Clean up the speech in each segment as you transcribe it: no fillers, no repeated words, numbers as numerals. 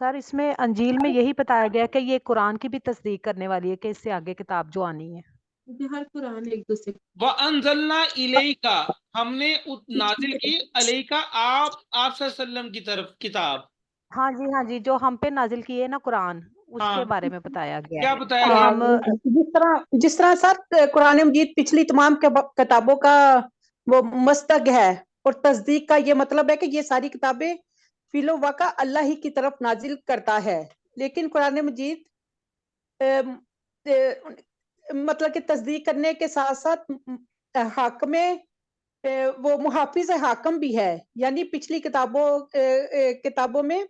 سر اس میں انجیل میں یہی بتایا گیا کہ یہ قرآن کی بھی تصدیق کرنے والی ہے کہ اس سے آگے کتاب جو آنی ہے. ہر قرآن ایک دوسرے وَأَنزَلْنَا إِلَيْكَ، ہم نے نازل کی علیہ آپ صلی اللہ علیہ وسلم کی طرف کتاب. ہاں جی جو ہم پہ نازل کی ہے نا قرآن، اس ہاں کے بارے میں بتایا گیا کیا ہے بتایا کہ گیا؟ ہم جس طرح سر قرآن مجید پچھلی تمام کتابوں کا وہ مصداق ہے، اور تصدیق کا یہ مطلب ہے کہ یہ ساری کتابیں فی الواقع اللہ ہی کی طرف نازل کرتا ہے، لیکن قرآن مجید مطلب کہ تصدیق کرنے کے ساتھ ساتھ حاکم وہ محافظ حاکم بھی ہے، یعنی پچھلی کتابوں میں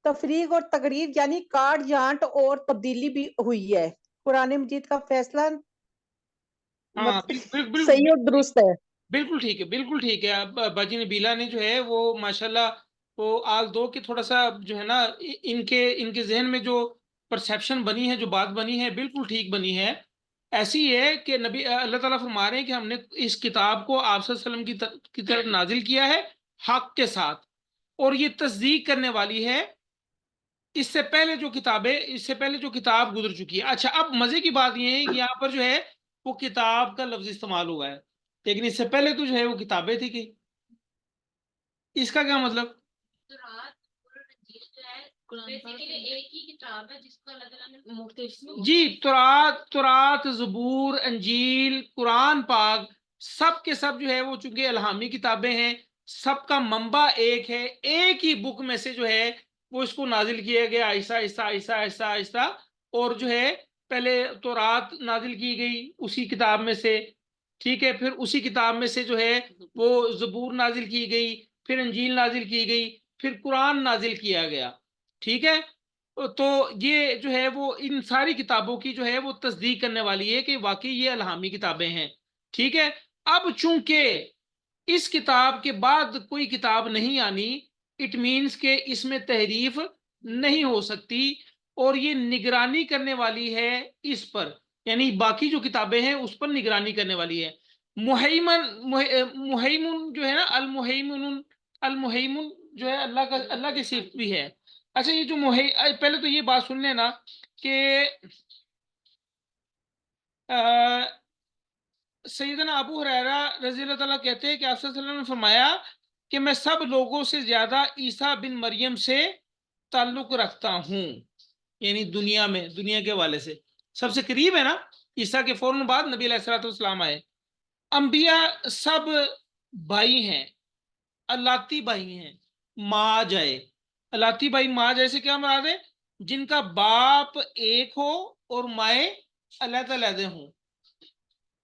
تفریق اور تقریر یعنی کاٹ جانٹ اور تبدیلی بھی ہوئی ہے. قرآن مجید کا فیصلہ ہاں بالکل صحیح اور درست ہے. بالکل ٹھیک ہے، بالکل ٹھیک ہے. باجی نبیلہ نے جو ہے وہ ماشاءاللہ وہ آل دو کہ تھوڑا سا جو ہے نا ان کے ذہن میں جو پرسیپشن بنی ہے، جو بات بنی ہے، بالکل ٹھیک بنی ہے. ایسی ہے کہ نبی اللہ تعالیٰ فرما رہے ہیں کہ ہم نے اس کتاب کو آپ صلی اللہ علیہ وسلم کی طرف نازل کیا ہے حق کے ساتھ، اور یہ تصدیق کرنے والی ہے اس سے پہلے جو کتاب گزر چکی ہے. اچھا اب مزے کی بات یہ ہے کہ یہاں پر جو ہے وہ کتاب کا لفظ استعمال ہوا ہے، لیکن اس سے پہلے تو جو ہے وہ کتابیں تھی. کہ اس کا کیا مطلب؟ جی تورات، زبور، انجیل، قرآن پاک سب کے سب جو ہے وہ چونکہ الہامی کتابیں ہیں، سب کا منبع ایک ہے، ایک ہی بک میں سے جو ہے وہ اس کو نازل کیا گیا آہستہ آہستہ آہستہ آہستہ آہستہ. اور جو ہے پہلے تورات نازل کی گئی اسی کتاب میں سے، ٹھیک ہے، پھر اسی کتاب میں سے جو ہے وہ زبور نازل کی گئی، پھر انجیل نازل کی گئی، پھر قرآن نازل کیا گیا. ٹھیک ہے، تو یہ جو ہے وہ ان ساری کتابوں کی جو ہے وہ تصدیق کرنے والی ہے کہ واقعی یہ الہامی کتابیں ہیں. ٹھیک ہے، اب چونکہ اس کتاب کے بعد کوئی کتاب نہیں آنی، اٹ مینس کہ اس میں تحریف نہیں ہو سکتی، اور یہ نگرانی کرنے والی ہے اس پر، یعنی باقی جو کتابیں ہیں اس پر نگرانی کرنے والی ہے. محیمن جو ہے نا، المحیمن جو ہے اللہ کی صفت بھی ہے. اچھا یہ جو پہلے تو یہ بات سن لینا کہ سیدنا ابو ہریرہ رضی اللہ تعالیٰ کہتے ہیں کہ آپ صلی اللہ علیہ وسلم نے فرمایا کہ میں سب لوگوں سے زیادہ عیسیٰ بن مریم سے تعلق رکھتا ہوں، یعنی دنیا کے حوالے سے سب سے قریب ہے نا. عیسیٰ کے فوراً بعد نبی علیہ الصلوۃ والسلام آئے. انبیاء سب بھائی ہیں، الاتی بھائی ہیں، ماں جائے. الاتی بھائی ماں جائے سے کیا مراد ہے؟ جن کا باپ ایک ہو اور مائیں علیحدہ علیحدہ ہوں.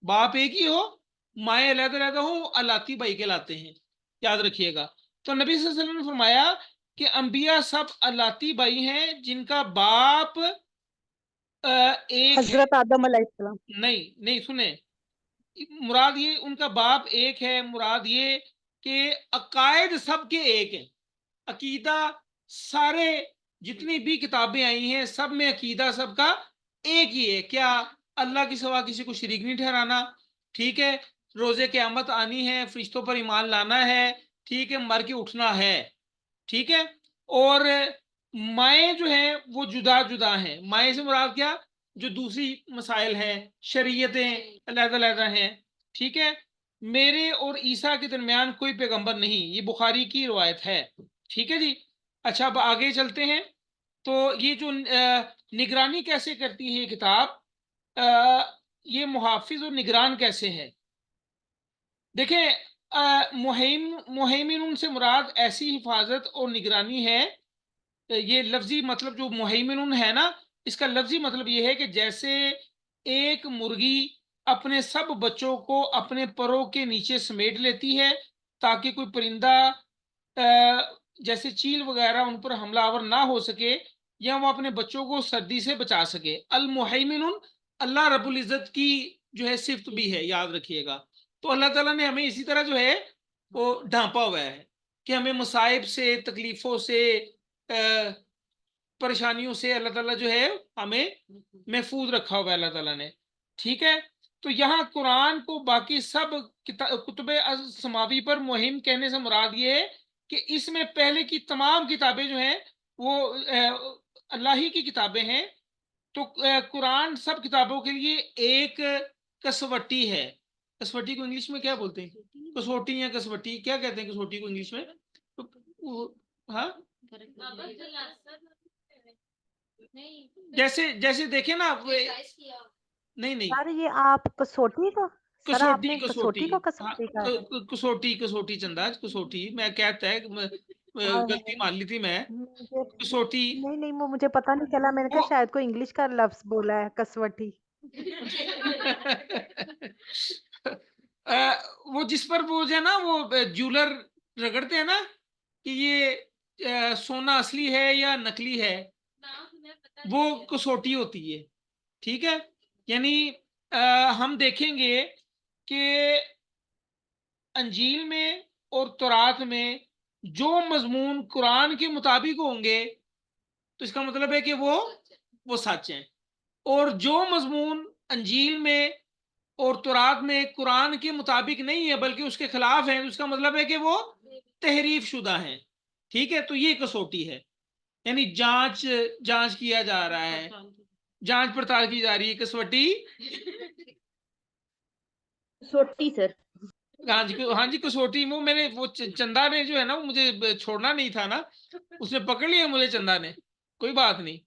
باپ ایک ہی ہو، مائیں علیحدہ علیحدہ ہوں، الاتی بھائی کہلاتے ہیں، یاد رکھیے گا. تو نبی صلی اللہ علیہ وسلم نے فرمایا کہ انبیاء سب الاتی بھائی ہیں جن کا باپ ایک ہے. حضرت آدم علیہ السلام نہیں سنیں، مراد یہ ان کا باپ ایک ہے، مراد یہ کہ عقائد سب کے ایک ہیں. عقیدہ سارے جتنی بھی کتابیں آئی ہیں سب میں عقیدہ سب کا ایک ہی ہے. کیا؟ اللہ کے سوا کسی کو شریک نہیں ٹھہرانا. ٹھیک ہے، روز قیامت آنی ہے، فرشتوں پر ایمان لانا ہے. ٹھیک ہے، مر کے اٹھنا ہے. ٹھیک ہے، اور مائیں جو ہیں وہ جدا جدا ہیں. مائیں سے مراد کیا؟ جو دوسری مسائل ہیں، شریعتیں علیحدہ علیحدہ ہیں. ٹھیک ہے، میرے اور عیسیٰ کے درمیان کوئی پیغمبر نہیں، یہ بخاری کی روایت ہے. ٹھیک ہے جی. اچھا اب آگے چلتے ہیں. تو یہ جو نگرانی کیسے کرتی ہے یہ کتاب، یہ محافظ اور نگران کیسے ہے؟ دیکھیں محیمن سے مراد ایسی حفاظت اور نگرانی ہے. یہ لفظی مطلب جو محیمن ہے نا، اس کا لفظی مطلب یہ ہے کہ جیسے ایک مرغی اپنے سب بچوں کو اپنے پروں کے نیچے سمیٹ لیتی ہے تاکہ کوئی پرندہ جیسے چیل وغیرہ ان پر حملہ آور نہ ہو سکے، یا وہ اپنے بچوں کو سردی سے بچا سکے. المحیمن اللہ رب العزت کی جو ہے صفت بھی ہے، یاد رکھیے گا. تو اللہ تعالیٰ نے ہمیں اسی طرح جو ہے وہ ڈھانپا ہوا ہے کہ ہمیں مصائب سے، تکلیفوں سے، پریشانیوں سے اللہ تعالیٰ جو ہے ہمیں محفوظ رکھا ہوا ہے اللہ تعالیٰ نے. ٹھیک ہے، تو یہاں قرآن کو باقی سب کتب سماوی پر مہم کہنے سے مراد یہ ہے کہ اس میں پہلے کی تمام کتابیں جو ہیں وہ اللہ ہی کی کتابیں ہیں، تو قرآن سب کتابوں کے لیے ایک کسوٹی ہے. کسوٹی کو انگلش میں کیا بولتے ہیں؟ کسوٹی یا کسوٹی کیا کہتے ہیں کسوٹی کو انگلش میں؟ ہاں جیسے دیکھیں نا نہیں سر یہ آپ کسوٹی کو، سر آپ کسوٹی نے کسوٹی کسوٹی کو ہاں، کسوٹی کہا ہے؟ کسوٹی چنداج کسوٹی میں کہتا ہے غلطی مان لی تھی میں. مجھے کسوٹی نہیں وہ مجھے پتا نہیں چلا، میں نے کہا شاید کوئی انگلش کا لفظ بولا ہے کسوٹی. وہ جس پر وہ جو ہے نا وہ جولر رگڑتے ہیں نا کہ یہ سونا اصلی ہے یا نکلی ہے، وہ کسوٹی ہوتی ہے. ٹھیک ہے، یعنی ہم دیکھیں گے کہ انجیل میں اور تورات میں جو مضمون قرآن کے مطابق ہوں گے تو اس کا مطلب ہے کہ وہ سچ ہیں، اور جو مضمون انجیل میں اور تورات میں قرآن کے مطابق نہیں ہے بلکہ اس کے خلاف ہیں، اس کا مطلب ہے کہ وہ تحریف شدہ ہیں. ٹھیک ہے، تو یہ کسوٹی ہے، یعنی جانچ کیا جا رہا ہے، جانچ پڑتال کی جا رہی ہے. کسوٹی سوٹی سر. ہاں جی کسوٹی. وہ میں نے وہ چندہ نے جو ہے نا وہ مجھے چھوڑنا نہیں تھا نا، اس نے پکڑ لیا مجھے چندہ نے. کوئی بات نہیں.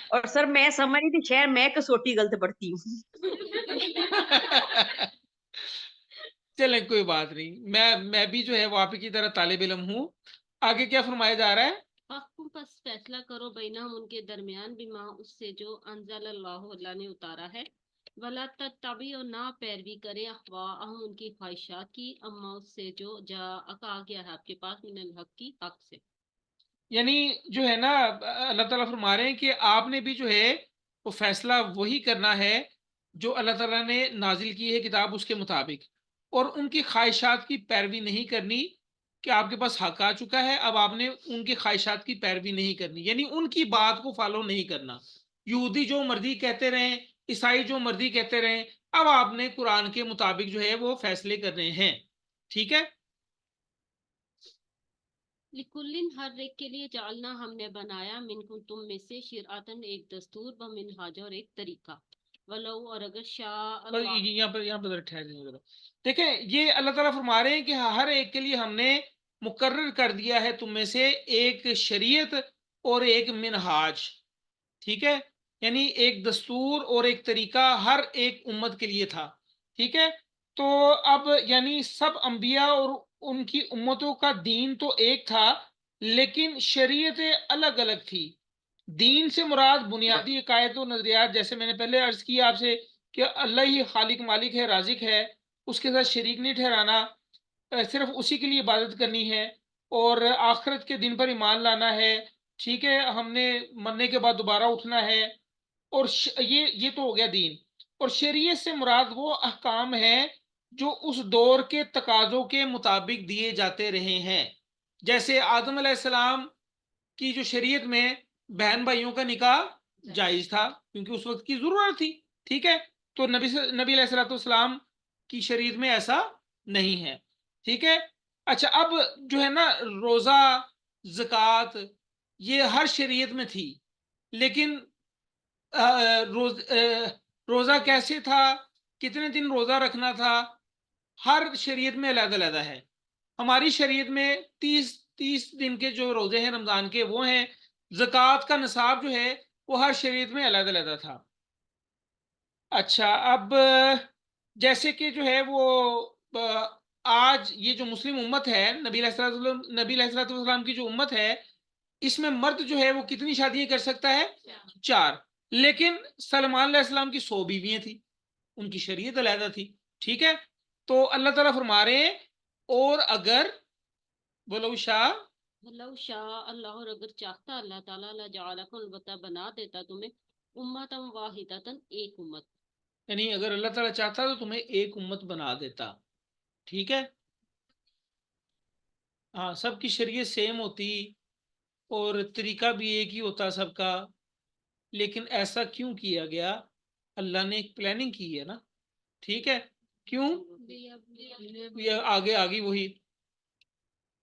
اور سر میں سمجھ رہی تھی شاید میں کسوٹی غلط پڑھتی ہوں. چلیں کوئی بات نہیں، میں بھی جو ہے وہ آپ کی طرح طالب علم ہوں. آگے کیا فرمایا جا رہا ہے؟ فَاحْكُمْ پس فیصلہ کرو بینہم ان کے درمیان بما اس سے جو انزل اللہ نے اتارا ہے، ولا تتبعوا نہ پیروی کرے اہواءہم ان کی خواہشات کی، اما اس سے جو جاءک آ گیا ہے آپ کے پاس من الحق کی حق سے. یعنی جو ہے نا اللہ تعالیٰ فرما رہے ہیں کہ آپ نے بھی جو ہے وہ فیصلہ وہی کرنا ہے جو اللہ تعالیٰ نے نازل کی ہے کتاب اس کے مطابق، اور ان کی خواہشات کی پیروی نہیں کرنی کہ آپ کے پاس حق آ چکا ہے، اب آپ نے ان کی خواہشات کی پیروی نہیں کرنی، یعنی ان کی بات کو فالو نہیں کرنا. یہودی جو مرضی کہتے رہیں، عیسائی جو مرضی کہتے رہیں، اب آپ نے قرآن کے مطابق جو ہے وہ فیصلے کرنے ہیں. ٹھیک ہے، لکلن ہر ایک کے لیے جعلنا ہم نے بنایا منکم تم میں سے شرعتن ایک دستور و منہاج اور ایک طریقہ، ولو اور اگر شاء اللہ. یہاں پر ٹھہر جائیں ذرا. دیکھیں یہ اللہ تعالیٰ فرما رہے ہیں کہ ہر ایک کے لیے ہم نے مقرر کر دیا ہے تم میں سے ایک شریعت اور ایک منہاج. ٹھیک ہے، یعنی ایک دستور اور ایک طریقہ ہر ایک امت کے لیے تھا. ٹھیک ہے، تو اب یعنی سب انبیاء اور ان کی امتوں کا دین تو ایک تھا لیکن شریعتیں الگ الگ تھی. دین سے مراد بنیادی عقائد و نظریات، جیسے میں نے پہلے عرض کیا آپ سے کہ اللہ ہی خالق مالک ہے، رازق ہے، اس کے ساتھ شریک نہیں ٹھہرانا، صرف اسی کے لیے عبادت کرنی ہے، اور آخرت کے دن پر ایمان لانا ہے. ٹھیک ہے، ہم نے مرنے کے بعد دوبارہ اٹھنا ہے، اور یہ تو ہو گیا دین. اور شریعت سے مراد وہ احکام ہیں جو اس دور کے تقاضوں کے مطابق دیے جاتے رہے ہیں. جیسے آدم علیہ السلام کی جو شریعت میں بہن بھائیوں کا نکاح جائز تھا کیونکہ اس وقت کی ضرورت تھی. ٹھیک ہے، تو نبی علیہ السلام کی شریعت میں ایسا نہیں ہے. ٹھیک ہے، اچھا اب جو ہے نا روزہ زکوٰۃ یہ ہر شریعت میں تھی، لیکن روزہ کیسے تھا، کتنے دن روزہ رکھنا تھا، ہر شریعت میں علیحدہ علیحدہ ہے. ہماری شریعت میں 30 دن کے جو روزے ہیں رمضان کے وہ ہیں. زکوٰۃ کا نصاب جو ہے وہ ہر شریعت میں علیحدہ علیحدہ تھا. اچھا اب جیسے کہ جو ہے وہ آج یہ جو مسلم امت ہے، نبی علیہ السلام کی جو امت ہے، اس میں مرد جو ہے وہ کتنی شادیاں کر سکتا ہے؟ 4. لیکن سلمان علیہ السلام کی 100 بیویاں تھیں، ان کی شریعت علیحدہ تھی. ٹھیک ہے، تو اللہ تعالیٰ فرما رہے ہیں اور اگر ولو شاء اللہ اور اگر چاہتا اللہ تعالیٰ لجعلکم البتہ بنا دیتا تمہیں امتم واحدتن ایک امت. یعنی اگر اللہ تعالیٰ چاہتا تو تمہیں ایک امت بنا دیتا. ٹھیک ہے، ہاں سب کی شریعت سیم ہوتی اور طریقہ بھی ایک ہی ہوتا سب کا، لیکن ایسا کیوں کیا گیا؟ اللہ نے ایک پلاننگ کی ہے نا. ٹھیک ہے، کیوں؟ آگے وہی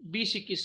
20-21